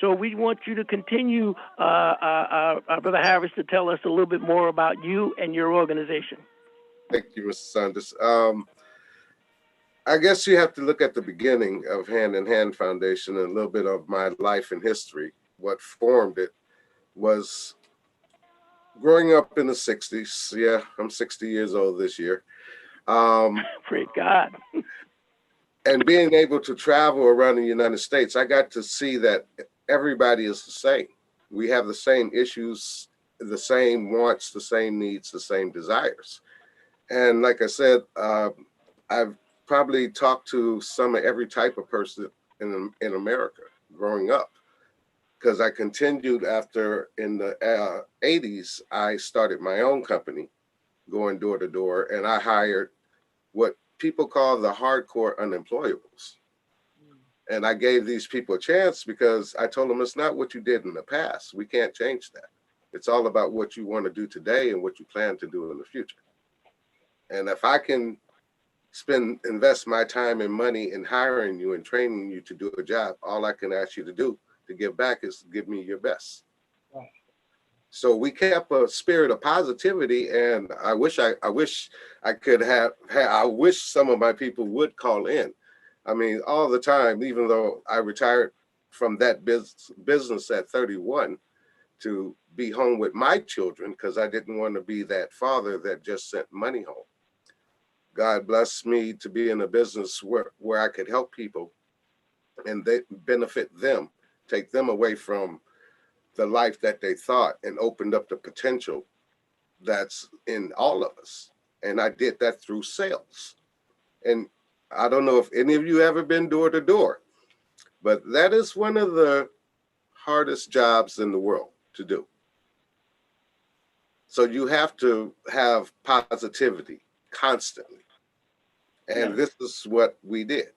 So we want you to continue, Brother Harris, to tell us a little bit more about you and your organization. Thank you, Mr. Saunders. I guess you have to look at the beginning of Hand in Hand Foundation and a little bit of my life and history. What formed it was growing up in the 60s. Yeah, I'm 60 years old this year. Praise God. And being able to travel around the United States, I got to see that everybody is the same. We have the same issues, the same wants, the same needs, the same desires. And like I said, I've probably talked to some of every type of person in America growing up, because I continued after in the 80s, I started my own company going door to door, and I hired what people call the hardcore unemployables. And I gave these people a chance because I told them it's not what you did in the past. We can't change that. It's all about what you want to do today and what you plan to do in the future. And if I can invest my time and money in hiring you and training you to do a job, all I can ask you to do to give back is to give me your best. Right. So we kept a spirit of positivity, and I wish I could have I wish some of my people would call in. I mean, all the time, even though I retired from that business at 31 to be home with my children because I didn't want to be that father that just sent money home. God blessed me to be in a business where I could help people and they benefit them, take them away from the life that they thought, and opened up the potential that's in all of us. And I did that through sales. And I don't know if any of you ever been door to door, but that is one of the hardest jobs in the world to do. So you have to have positivity constantly. And This is what we did.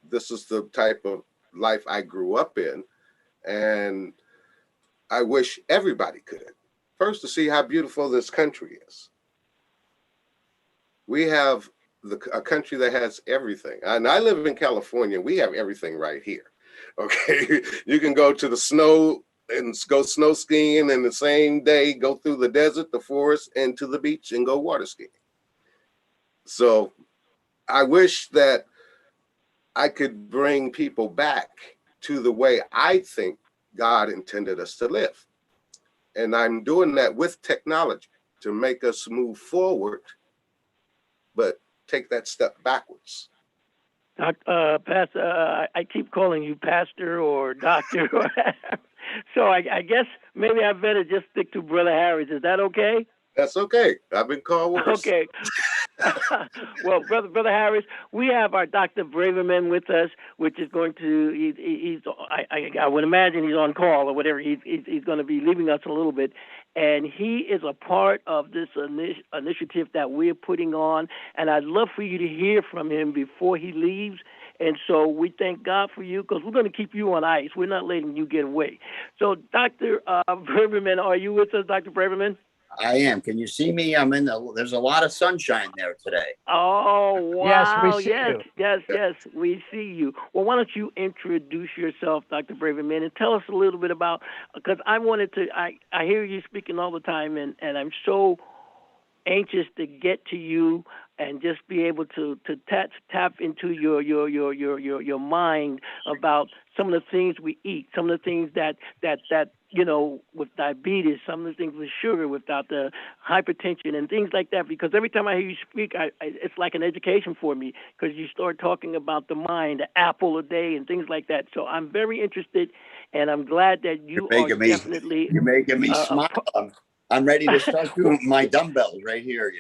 This is the type of life I grew up in. And I wish everybody could. First, to see how beautiful this country is. We have a country that has everything. And I live in California. We have everything right here. Okay. You can go to the snow and go snow skiing in the same day, go through the desert, the forest, and to the beach and go water skiing. So I wish that I could bring people back to the way I think God intended us to live. And I'm doing that with technology to make us move forward, but take that step backwards. Pastor, I keep calling you pastor or doctor. So I guess maybe I better just stick to Brother Harris. Is that okay? That's okay. I've been called worse. Okay. Well, Brother Harris, we have our Dr. Braverman with us, which is going to, I would imagine he's on call or whatever. He's going to be leaving us a little bit. And he is a part of this initiative that we're putting on. And I'd love for you to hear from him before he leaves. And so we thank God for you because we're going to keep you on ice. We're not letting you get away. So, Dr. Braverman, are you with us, Dr. Braverman? I am. Can you see me? There's a lot of sunshine there today. Oh, wow. Yes, we see you. Yes, we see you. Well, why don't you introduce yourself, Dr. Braverman, and tell us a little bit about, because I hear you speaking all the time, and I'm so anxious to get to you and just be able to tap into your mind about some of the things we eat, some of the things that with diabetes, some of the things with sugar, without the hypertension and things like that. Because every time I hear you speak, it's like an education for me because you start talking about the mind, the apple a day, and things like that. So I'm very interested, and I'm glad that you're making me smile. I'm ready to start doing my dumbbells right here,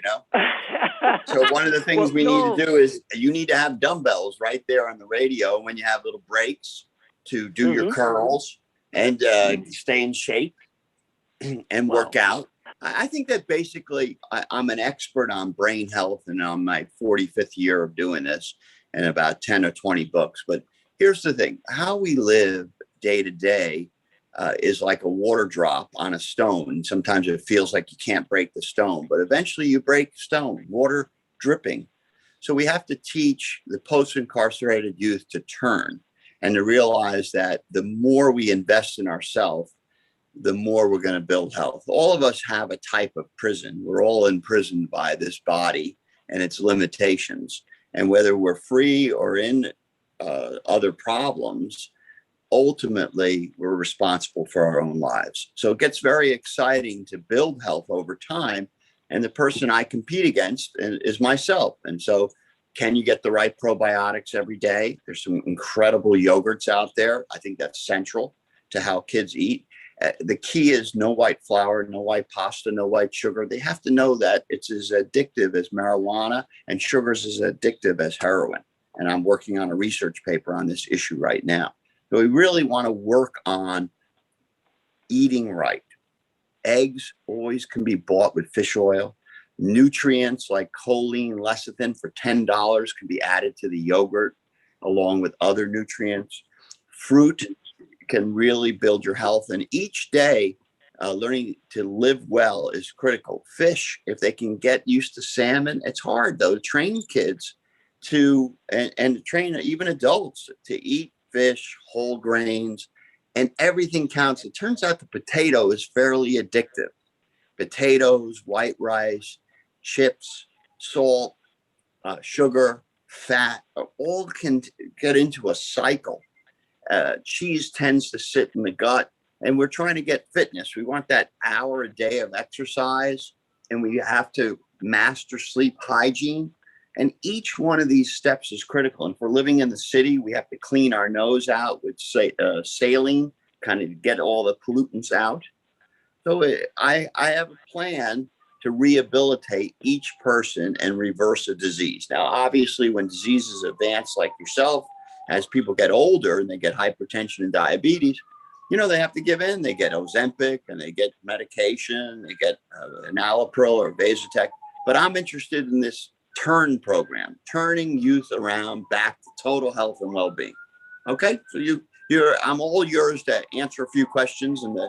So one of the things we need to do is you need to have dumbbells right there on the radio when you have little breaks to do your curls and stay in shape and work out. I think that basically I'm an expert on brain health, and I'm my 45th year of doing this and about 10 or 20 books. But here's the thing. How we live day to day is like a water drop on a stone. Sometimes it feels like you can't break the stone, but eventually you break stone, water dripping. So we have to teach the post-incarcerated youth to turn. and to realize that the more we invest in ourselves, the more we're going to build health. All of us have a type of prison. We're all imprisoned by this body and its limitations. And whether we're free or in other problems, ultimately we're responsible for our own lives. So it gets very exciting to build health over time. And the person I compete against is myself. And so, can you get the right probiotics every day? There's some incredible yogurts out there. I think that's central to how kids eat. The key is no white flour, no white pasta, no white sugar. They have to know that it's as addictive as marijuana, and sugar is as addictive as heroin. And I'm working on a research paper on this issue right now. So we really want to work on eating right. Eggs always can be bought with fish oil. Nutrients like choline, lecithin for $10 can be added to the yogurt along with other nutrients. Fruit can really build your health. And each day, learning to live well is critical. Fish, if they can get used to salmon, it's hard though to train kids to, and train even adults to eat fish, whole grains, and everything counts. It turns out the potato is fairly addictive. Potatoes, white rice, chips, salt, sugar, fat, all can get into a cycle. Cheese tends to sit in the gut, and we're trying to get fitness. We want that hour a day of exercise, and we have to master sleep hygiene. And each one of these steps is critical. And if we're living in the city, we have to clean our nose out with saline, kind of get all the pollutants out. So I have a plan to rehabilitate each person and reverse a disease. Now, obviously, when diseases advance like yourself, as people get older and they get hypertension and diabetes, they have to give in. They get Ozempic and they get medication. They get enalapril or Vasotec. But I'm interested in this TURN program, turning youth around back to total health and well-being. Okay, so I'm all yours to answer a few questions in the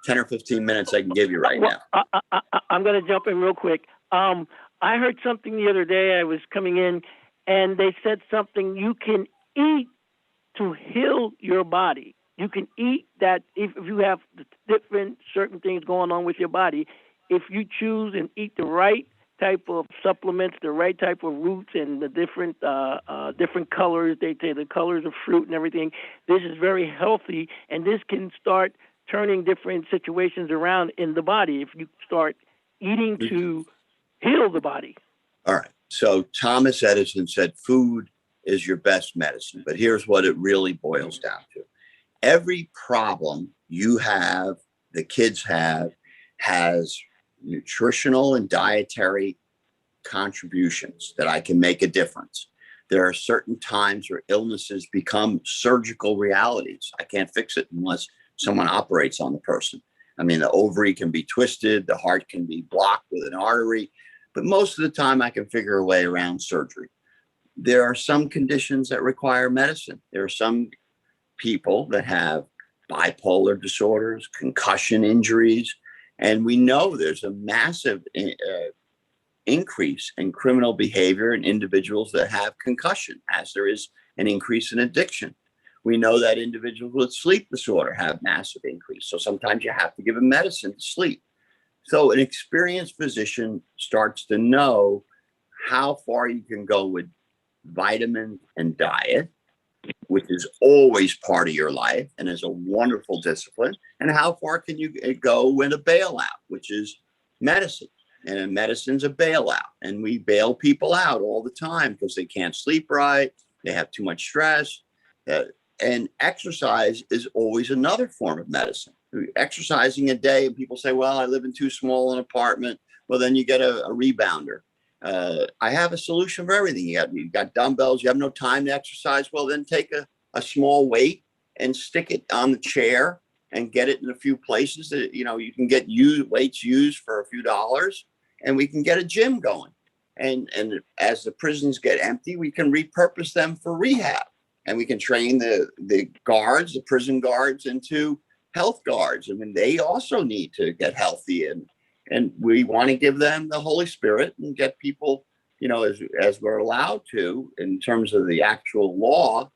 10 or 15 minutes I can give you right now. I'm going to jump in real quick. I heard something the other day. I was coming in, and they said something. You can eat to heal your body. You can eat that if you have different certain things going on with your body. If you choose and eat the right type of supplements, the right type of roots, and the different colors. They say the colors of fruit and everything. This is very healthy, and this can start turning different situations around in the body if you start eating to heal the body. All right. So Thomas Edison said food is your best medicine, but here's what it really boils down to. Every problem you have, the kids have, has nutritional and dietary contributions that I can make a difference. There are certain times where illnesses become surgical realities. I can't fix it unless someone operates on the person. I mean, the ovary can be twisted, the heart can be blocked with an artery, but most of the time I can figure a way around surgery. There are some conditions that require medicine. There are some people that have bipolar disorders, concussion injuries, and we know there's a massive increase in criminal behavior in individuals that have concussion, as there is an increase in addiction. We know that individuals with sleep disorder have massive increase. So sometimes you have to give them medicine to sleep. So an experienced physician starts to know how far you can go with vitamins and diet, which is always part of your life and is a wonderful discipline, and how far can you go with a bailout, which is medicine. And medicine's a bailout, and we bail people out all the time because they can't sleep right, they have too much stress. And exercise is always another form of medicine. Exercising a day, and people say, well, I live in too small an apartment. Well, then you get a rebounder. I have a solution for everything. You've got dumbbells, you have no time to exercise. Well, then take a small weight and stick it on the chair and get it in a few places that, you can get weights used for a few dollars, and we can get a gym going. And as the prisons get empty, we can repurpose them for rehab, and we can train the guards, the prison guards, into health guards. I mean, they also need to get healthy, and we want to give them the Holy Spirit and get people, as we're allowed to, in terms of the actual law,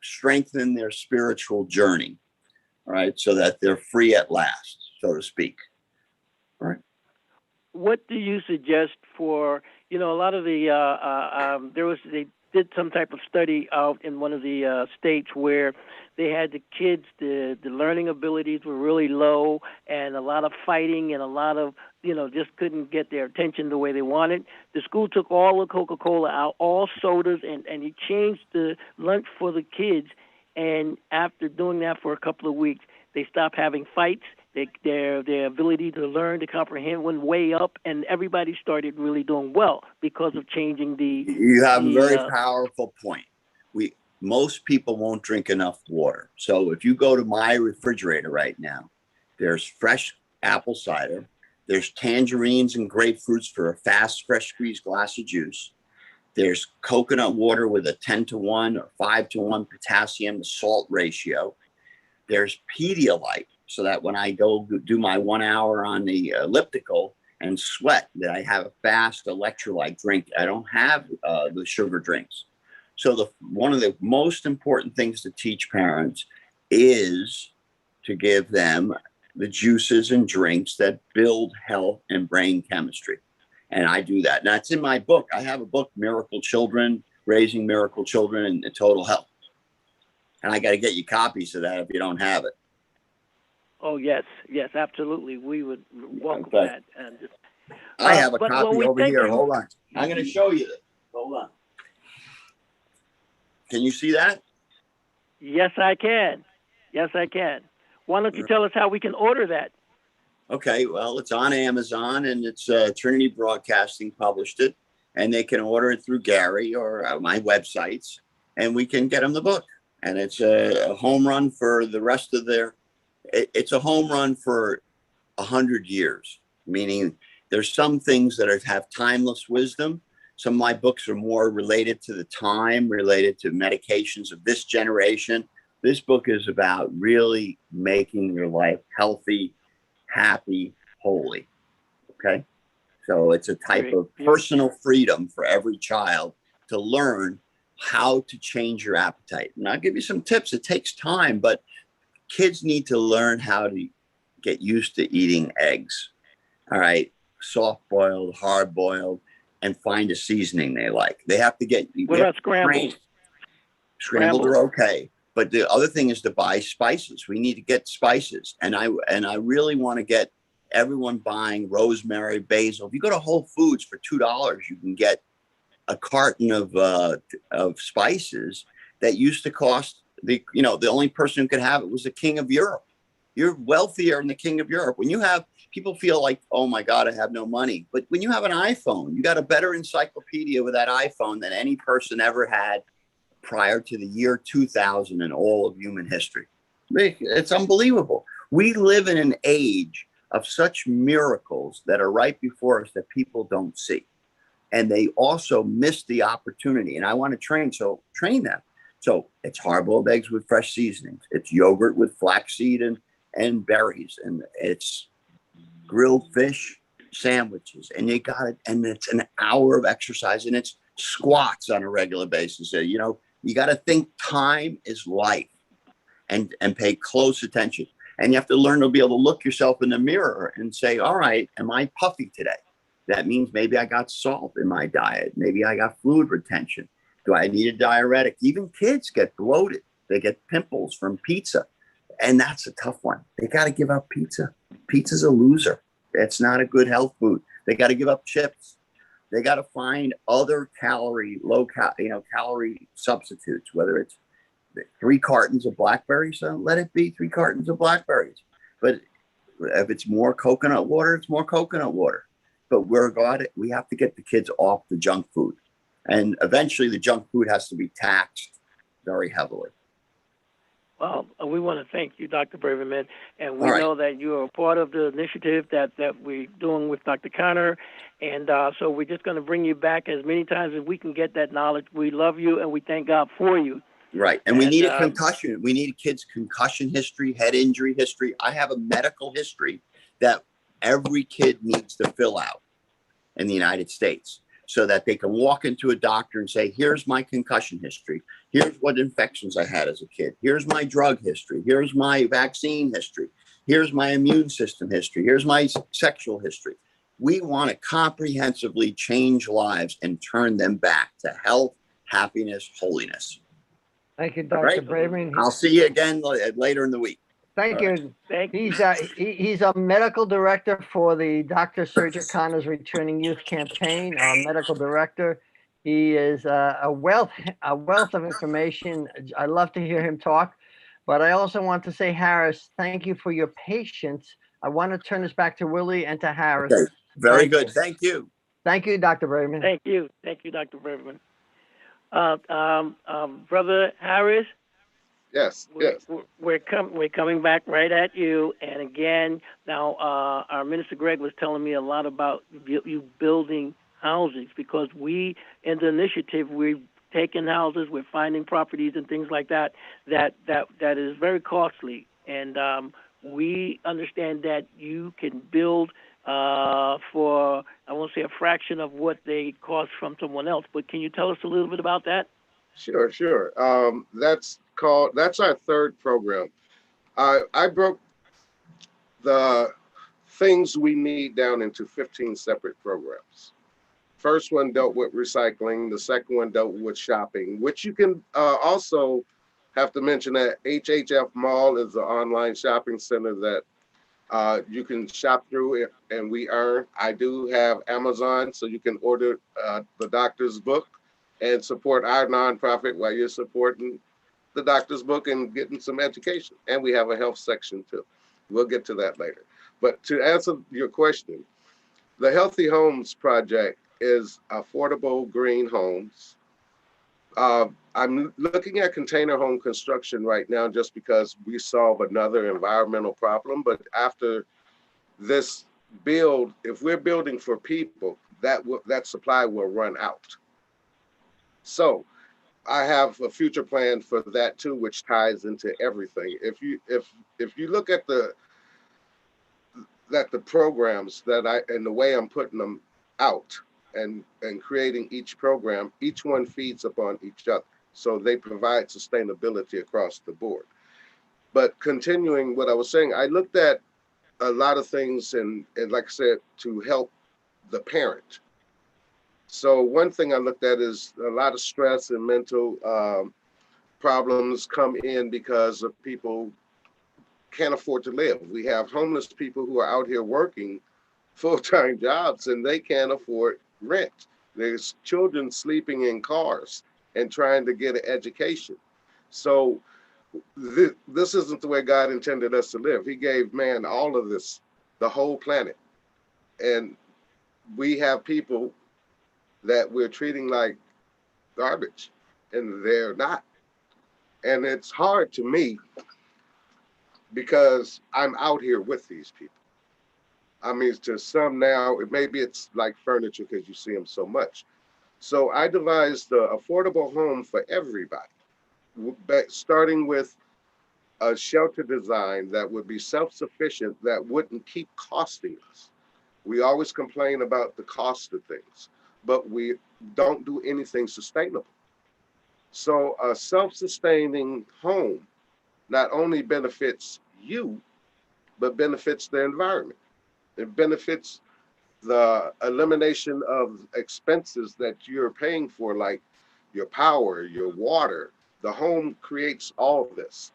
strengthen their spiritual journey. All right. So that they're free at last, so to speak. All right. What do you suggest for, a lot of the they did some type of study out in one of the states where they had the kids, the learning abilities were really low, and a lot of fighting, and a lot of, just couldn't get their attention the way they wanted. The school took all the Coca-Cola out, all sodas, and he changed the lunch for the kids. And after doing that for a couple of weeks, they stopped having fights. Their ability to learn, to comprehend went way up, and everybody started really doing well because of changing the. You have a very powerful point. Most people won't drink enough water. So if you go to my refrigerator right now, there's fresh apple cider, there's tangerines and grapefruits for a fast, fresh squeezed glass of juice. There's coconut water with a 10-to-1 or 5-to-1 potassium to salt ratio. There's Pedialyte, so that when I go do my 1 hour on the elliptical and sweat, that I have a fast electrolyte drink. I don't have the sugar drinks. So one of the most important things to teach parents is to give them the juices and drinks that build health and brain chemistry. And I do that. And that's in my book. I have a book, Miracle Children, Raising Miracle Children in Total Health. And I got to get you copies of that if you don't have it. Oh, yes, absolutely. We would welcome that. And I have a copy over here. Hold on. I'm going to show you this. Hold on. Can you see that? Yes, I can. Why don't you tell us how we can order that? Okay, well, it's on Amazon, and it's Trinity Broadcasting published it, and they can order it through Gary or my websites, and we can get them the book. And it's a home run for the rest of it's a home run for 100 years, meaning there's some things that have timeless wisdom. Some of my books are more related to the time, related to medications of this generation. This book is about really making your life healthy, happy, holy. Okay. So it's a type of personal freedom for every child to learn how to change your appetite. And I'll give you some tips. It takes time, but kids need to learn how to get used to eating eggs. All right. Soft boiled, hard boiled, and find a seasoning they like. They have to get. What about scrambled? Scrambled are okay. But the other thing is to buy spices. We need to get spices. And I really want to get everyone buying rosemary, basil. If you go to Whole Foods for $2, you can get a carton of spices that used to cost the only person who could have it was the king of Europe. You're wealthier than the king of Europe. When you have people feel like, oh my God, I have no money. But when you have an iPhone, you got a better encyclopedia with that iPhone than any person ever had prior to the year 2000 in all of human history. It's unbelievable. We live in an age of such miracles that are right before us that people don't see. And they also miss the opportunity. And I want to train them. So it's hard-boiled eggs with fresh seasonings. It's yogurt with flaxseed and berries. And it's grilled fish sandwiches. And you got it. And it's an hour of exercise. And it's squats on a regular basis. So, you got to think time is life and pay close attention. And you have to learn to be able to look yourself in the mirror and say, all right, am I puffy today? That means maybe I got salt in my diet. Maybe I got fluid retention. Do I need a diuretic? Even kids get bloated. They get pimples from pizza. And that's a tough one. They got to give up pizza. Pizza's a loser. It's not a good health food. They got to give up chips. They got to find other calorie substitutes, whether it's 3 cartons of blackberries, so let it be 3 cartons of blackberries. But if it's more coconut water, it's more coconut water. But we have to get the kids off the junk food. And eventually the junk food has to be taxed very heavily. Well, we want to thank you, Dr. Braverman, and we know that you are a part of the initiative that we're doing with Dr. Khanna, and so we're just going to bring you back as many times as we can get that knowledge. We love you, and we thank God for you. Right, and we need a concussion. We need kids' concussion history, head injury history. I have a medical history that every kid needs to fill out in the United States. so that they can walk into a doctor and say, here's my concussion history. Here's what infections I had as a kid. Here's my drug history. Here's my vaccine history. Here's my immune system history. Here's my sexual history. We want to comprehensively change lives and turn them back to health, happiness, holiness. Thank you, Dr. Right? Braverman. I'll see you again later in the week. Thank All you. Thank you. He's a medical director for the Dr. Surajit Khanna's Returning Youth Campaign. Our medical director. He is a wealth of information. I love to hear him talk. But I also want to say, Harris, thank you for your patience. I want to turn this back to Willie and to Harris. Okay. Very Thank good. you. Thank you. Thank you, Dr. Braverman. Thank you. Thank you, Dr. Braverman. Brother Harris, Yes, yes. we're coming back right at you. And again, now our Minister Greg was telling me a lot about you building houses, because we in the initiative we've taken houses, we're finding properties and things like that is very costly, and we understand that you can build for, I won't say a fraction of what they cost from someone else, but can you tell us a little bit about that? Sure, sure. That's our third program. I broke the things we need down into 15 separate programs. First one dealt with recycling. The second one dealt with shopping, which you can also have to mention that HHF Mall is an online shopping center that you can shop through, and we earn. I do have Amazon, so you can order the doctor's book and support our nonprofit while you're supporting the doctor's book and getting some education. And we have a health section too. We'll get to that later. But to answer your question, the Healthy Homes Project is affordable green homes. I'm looking at container home construction right now just because we solve another environmental problem. But after this build, if we're building for people, that supply will run out. So I have a future plan for that too, which ties into everything. If you look at the programs and the way I'm putting them out and creating each program, each one feeds upon each other. So they provide sustainability across the board. But continuing what I was saying, I looked at a lot of things and like I said, to help the parent. So one thing I looked at is a lot of stress and mental problems come in because of people can't afford to live. We have homeless people who are out here working full-time jobs and they can't afford rent. There's children sleeping in cars and trying to get an education. So this isn't the way God intended us to live. He gave man all of this, the whole planet. And we have people that we're treating like garbage, and they're not. And it's hard to me because I'm out here with these people. I mean, to some now, maybe it's like furniture because you see them so much. So I devised the affordable home for everybody, starting with a shelter design that would be self-sufficient, that wouldn't keep costing us. We always complain about the cost of things, but we don't do anything sustainable. So a self-sustaining home not only benefits you, but benefits the environment. It benefits the elimination of expenses that you're paying for, like your power, your water. The home creates all of this.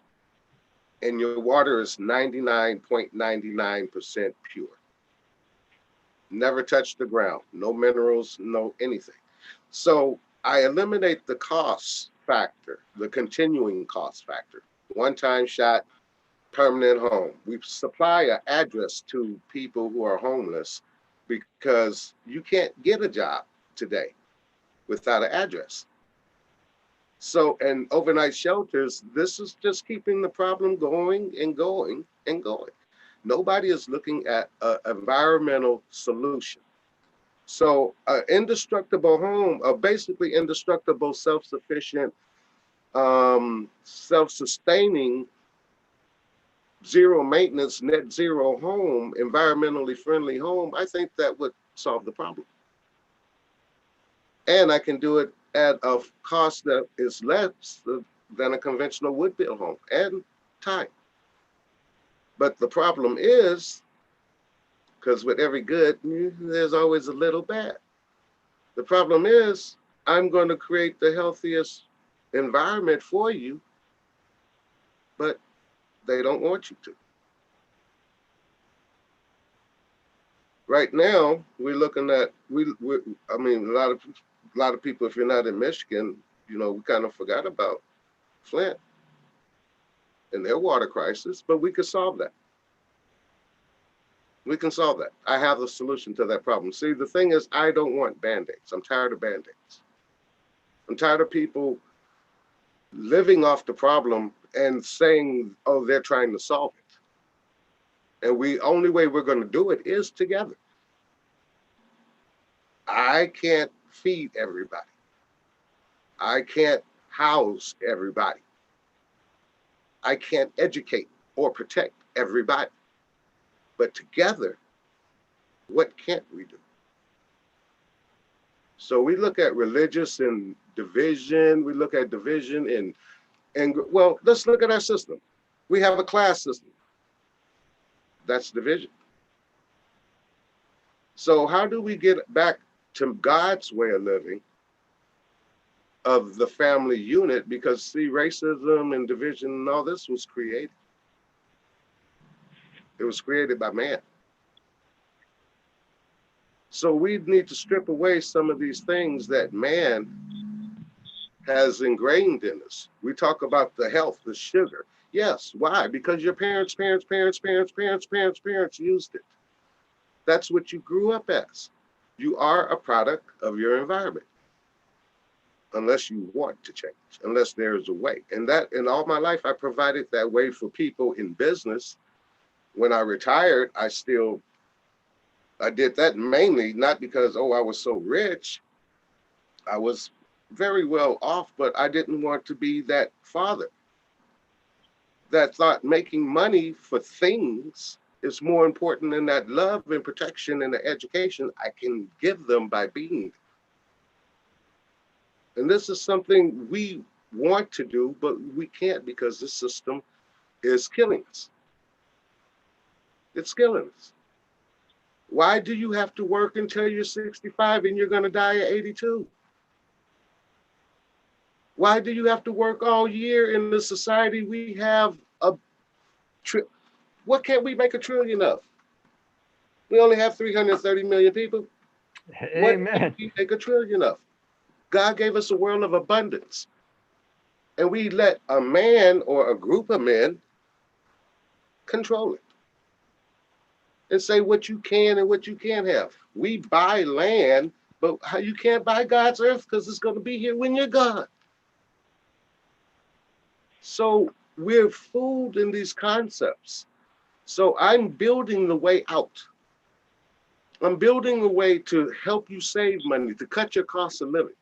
And your water is 99.99% pure. Never touched the ground, no minerals, no anything. So I eliminate the cost factor, the continuing cost factor. One time shot, permanent home. We supply an address to people who are homeless because you can't get a job today without an address. So, and overnight shelters, this is just keeping the problem going and going and going. Nobody is looking at an environmental solution. So, an indestructible home, a basically indestructible, self-sufficient, self-sustaining, zero maintenance, net zero home, environmentally friendly home, I think that would solve the problem. and I can do it at a cost that is less than a conventional wood build home and time. But the problem is, because with every good, there's always a little bad. The problem is, I'm going to create the healthiest environment for you, but they don't want you to. Right now, we're looking at I mean, a lot of people. If you're not in Michigan, we kind of forgot about Flint and their water crisis, but we could solve that. We can solve that. I have the solution to that problem. See, the thing is, I don't want band-aids. I'm tired of band-aids. I'm tired of people living off the problem and saying, oh, they're trying to solve it. And only way we're going to do it is together. I can't feed everybody. I can't house everybody. I can't educate or protect everybody. But together, what can't we do? So we look at religious and division. We look at division and well, let's look at our system. We have a class system. That's division. So how do we get back to God's way of living of the family unit? Because see, racism and division and all this was created. It was created by man. So we need to strip away some of these things that man has ingrained in us. We talk about the health, the sugar. Yes, why? Because your parents used it. That's what you grew up as. You are a product of your environment, unless you want to change, unless there's a way. And that, in all my life, I provided that way for people in business. When I retired, I did that mainly not because, oh, I was so rich. I was very well off, but I didn't want to be that father that thought making money for things is more important than that love and protection and the education I can give them by being. And this is something we want to do, but we can't because this system is killing us. It's killing us. Why do you have to work until you're 65 and you're going to die at 82? Why do you have to work all year in the society we have what can't we make a trillion of? We only have 330 million people. What can Amen. we make a trillion of? God gave us a world of abundance. And we let a man or a group of men control it and say what you can and what you can't have. We buy land, but you can't buy God's earth because it's going to be here when you're gone. So we're fooled in these concepts. So I'm building the way out. I'm building a way to help you save money, to cut your cost of living.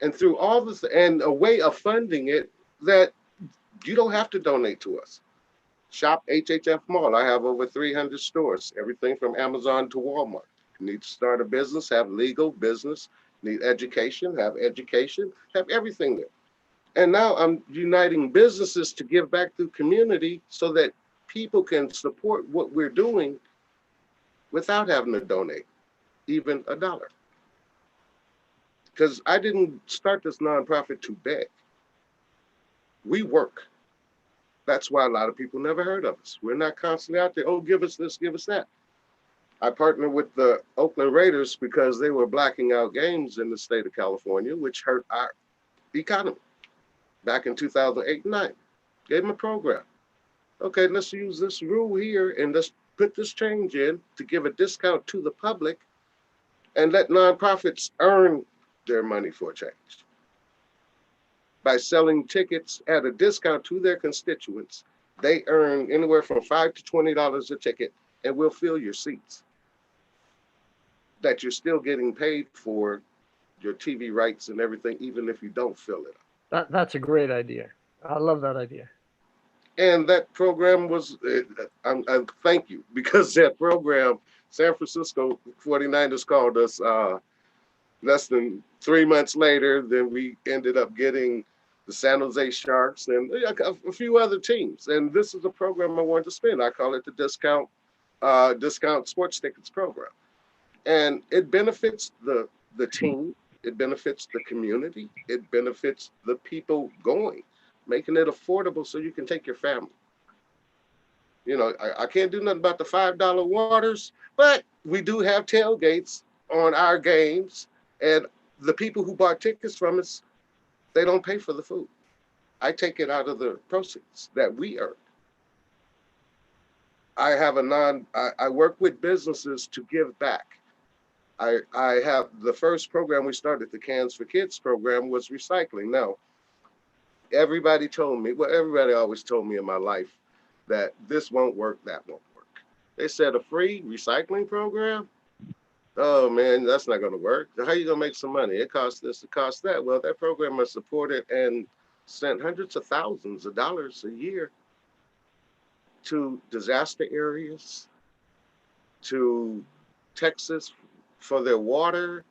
And through all this, and a way of funding it that you don't have to donate to us. Shop HHF Mall. I have over 300 stores, everything from Amazon to Walmart. You need to start a business, have legal business, need education, have everything there. And now I'm uniting businesses to give back to the community so that people can support what we're doing without having to donate even $1. Because I didn't start this nonprofit to beg. We work. That's why a lot of people never heard of us. We're not constantly out there, oh, give us this, give us that. I partnered with the Oakland Raiders because they were blacking out games in the state of California, which hurt our economy back in 2008 and 9. Gave them a program. Okay, let's use this rule here and let's put this change in to give a discount to the public and let nonprofits earn their money for a change. By selling tickets at a discount to their constituents, they earn anywhere from $5 to $20 a ticket and we'll fill your seats. That you're still getting paid for your TV rights and everything, even if you don't fill it up. That's a great idea. I love that idea. And that program was, thank you, because that program, San Francisco 49ers called us less than 3 months later, then we ended up getting the San Jose Sharks and a few other teams. And this is a program I wanted to spin. I call it the discount sports tickets program. And it benefits the team, it benefits the community, it benefits the people going, making it affordable so you can take your family. I can't do nothing about the $5 waters, but we do have tailgates on our games, and the people who bought tickets from us, they don't pay for the food. I take it out of the proceeds that we earn. I work with businesses to give back. I have the first program we started, the Cans for Kids program, was recycling. Now, everybody always told me in my life that this won't work, that won't work. They said a free recycling program? Oh man, that's not going to work. How are you going to make some money? It costs this, it costs that. Well, that program has supported and sent hundreds of thousands of dollars a year to disaster areas, to Texas for their water.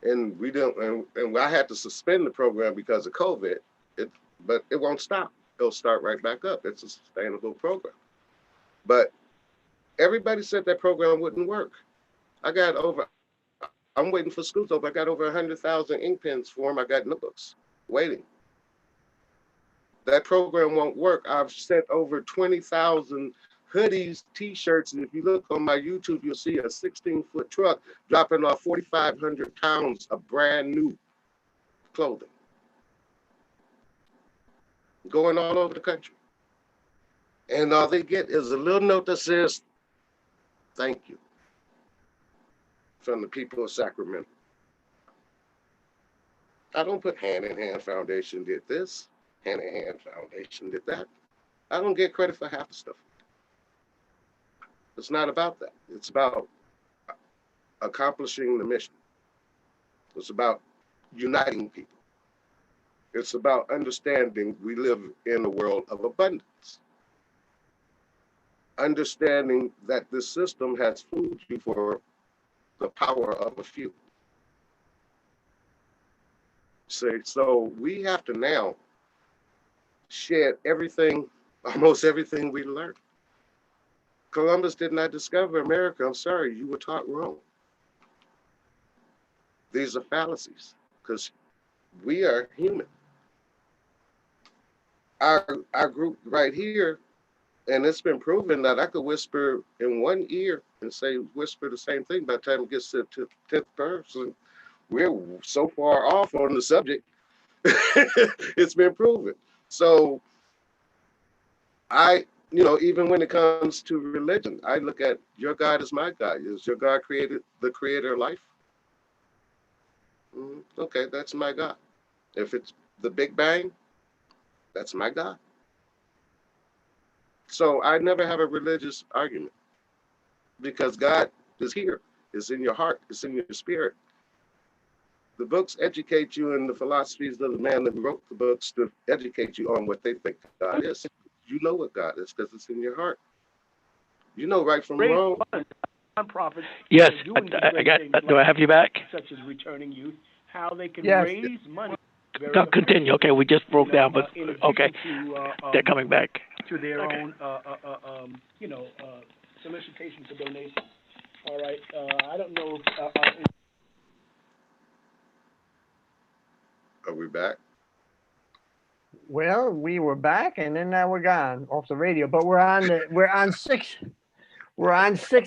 And we don't, and I had to suspend the program because of COVID. But it won't stop. It'll start right back up. It's a sustainable program. But everybody said that program wouldn't work. I'm waiting for schools open. I got over 100,000 ink pens for them. I got notebooks waiting. That program won't work. I've sent over 20,000 hoodies, t-shirts, and if you look on my YouTube, you'll see a 16-foot truck dropping off 4,500 pounds of brand new clothing, going all over the country. And all they get is a little note that says, thank you, from the people of Sacramento. I don't put Hand in Hand Foundation did this, Hand in Hand Foundation did that. I don't get credit for half the stuff. It's not about that. It's about accomplishing the mission. It's about uniting people. It's about understanding we live in a world of abundance. Understanding that this system has fooled you for the power of a few. So we have to now shed almost everything we learned. Columbus did not discover America. I'm sorry, you were taught wrong. These are fallacies because we are human. Our group right here, and it's been proven that I could whisper in one ear and whisper the same thing by the time it gets to the 10th person. We're so far off on the subject. It's been proven. So even when it comes to religion, I look at your God is my God. Is your God the creator of life? Okay, that's my God. If it's the Big Bang, that's my God. So I never have a religious argument because God is here. It's in your heart. It's in your spirit. The books educate you, and the philosophies of the man that wrote the books to educate you on what they think God is. You know what God is because it's in your heart. You know right from wrong. Nonprofits. Yes, I got. Do I have you back? Such as returning youth, how they can Yes. raise money. No, continue. Okay, we just broke down, but okay, they're coming back. To their own, solicitation for donations. All right. I don't know. Are we back? Well, we were back, and then now we're gone off the radio. But we're on six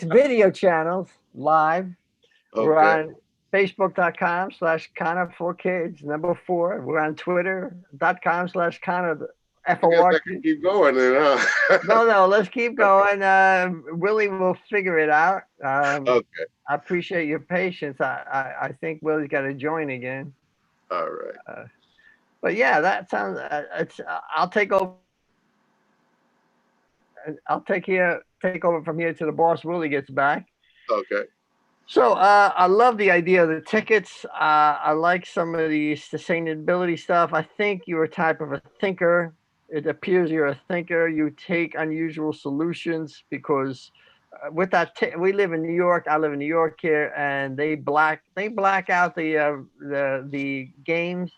video channels live. Okay. We're on Facebook.com/Khanna4Kids, number 4. We're on Twitter.com/Khanna, I guess I can keep going then, huh? No, let's keep going. Willie will figure it out. Okay. I appreciate your patience. I think Willie's got to join again. All right. But yeah, that sounds. I'll take over. I'll take over from here till the boss Willie gets back. Okay. So I love the idea of the tickets. I like some of the sustainability stuff. I think you're a type of a thinker. It appears you're a thinker. You take unusual solutions because with that, we live in New York. I live in New York here, and they black out the games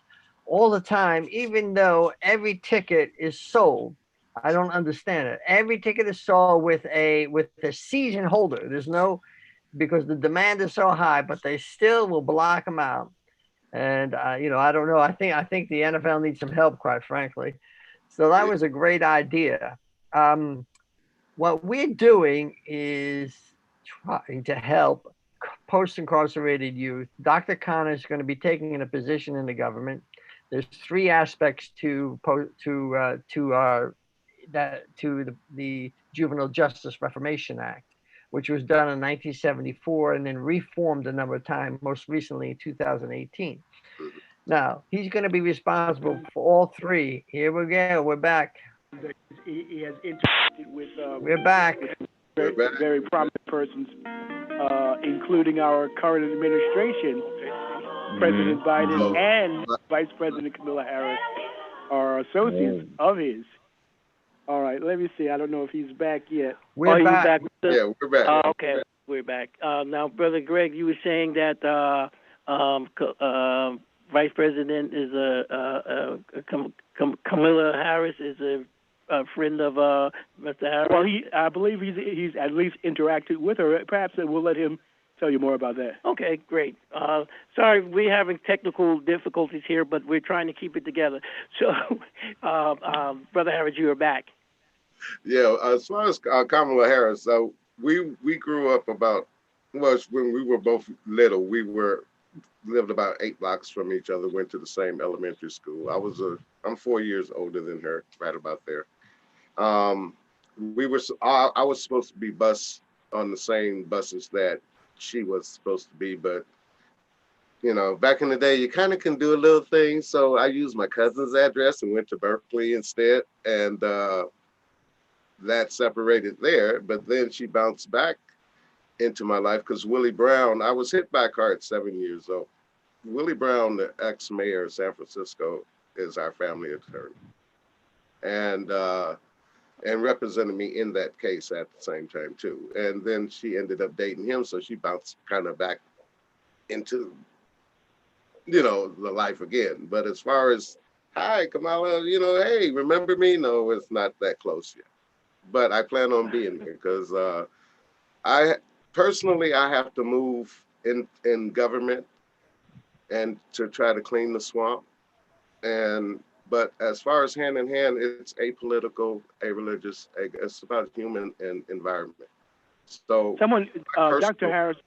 all the time, even though every ticket is sold. I don't understand it. Every ticket is sold with a season holder. There's no because the demand is so high, but they still will block them out. And I don't know. I think the NFL needs some help, quite frankly. So that Yeah. was a great idea. Um, what we're doing is trying to help post incarcerated youth. Dr. Khanna is going to be taking a position in the government. There's three aspects to the Juvenile Justice Reformation Act, which was done in 1974 and then reformed a number of times, most recently in 2018. Mhm. Now, he's going to be responsible for all three. Here we go. We're back. He has interacted We're back. with We're very, back. very prominent persons, including our current administration. President Biden So, and Vice President Kamala Harris are associates of his. All right, let me see. I don't know if he's back yet. We're you back. back with us? yeah, we're back. Okay, we're back. Now, Brother Greg, you were saying that Vice President is Kamala Harris is a friend of Mr. Harris. Well, I believe he's at least interacted with her. Perhaps we'll let him tell you more about that. Okay, great. Sorry, we're having technical difficulties here, but we're trying to keep it together. So, Brother Harris, you are back. Yeah, as far as Kamala Harris, we grew up when we were both little. Lived about 8 blocks from each other. Went to the same elementary school. I'm 4 years older than her, right about there. Um, I was supposed to be bus on the same buses that she was supposed to be, but back in the day, you kind of can do a little thing. So I used my cousin's address and went to Berkeley instead, and that separated there. But then she bounced back into my life because Willie Brown. I was hit by a car at 7 years old. Willie Brown, the ex-mayor of San Francisco, is our family attorney, and represented me in that case at the same time too. And then she ended up dating him, so she bounced kind of back into the life again. But as far as hi Kamala, hey, remember me? No, it's not that close yet. But I plan on being here because I personally I have to move in government and to try to clean the swamp. But as far as hand in hand, it's apolitical, a-religious. It's about human and environment. So Someone, Dr. personal Harris,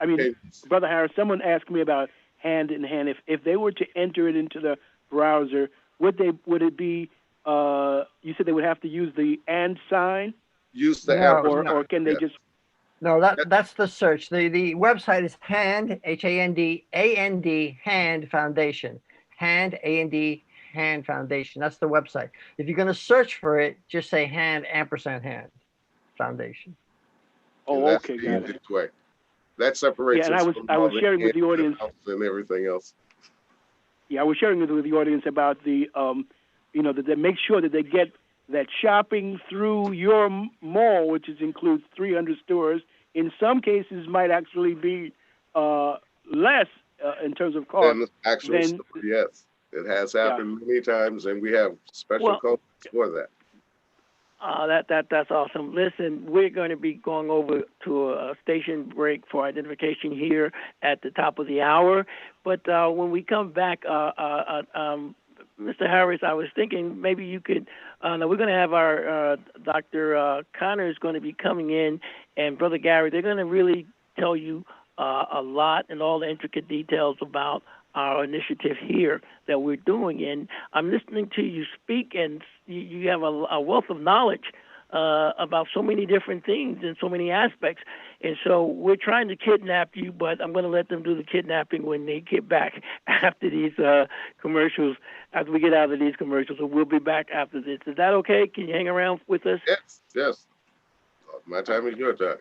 Brother Harris, someone asked me about hand in hand. If they were to enter it into the browser, would it be? You said they would have to use the and sign, use the or can they just? No, that's the search. The website is hand HAND hand foundation. Hand foundation. That's the website. If you're going to search for it, just say hand &hand foundation. Oh, okay, got it. Way. That separates. Yeah, and I was sharing with the audience and everything else. Yeah, I was sharing with the audience about the that they make sure that they get that shopping through your mall, which includes 300 stores, in some cases might actually be less in terms of cost. And actual store, yes, it has happened many times, and we have special codes for that. That's awesome. Listen, we're going to be going over to a station break for identification here at the top of the hour. But when we come back, Mr. Harris, I was thinking maybe you could. Now we're going to have our Dr. Connor is going to be coming in, and Brother Gary. They're going to really tell you a lot and all the intricate details about our initiative here that we're doing. And I'm listening to you speak, and you have a wealth of knowledge about so many different things and so many aspects. And so we're trying to kidnap you, but I'm going to let them do the kidnapping when they get back after these commercials, after we get out of these commercials. So we'll be back after this. Is that okay? Can you hang around with us? Yes. My time is your time.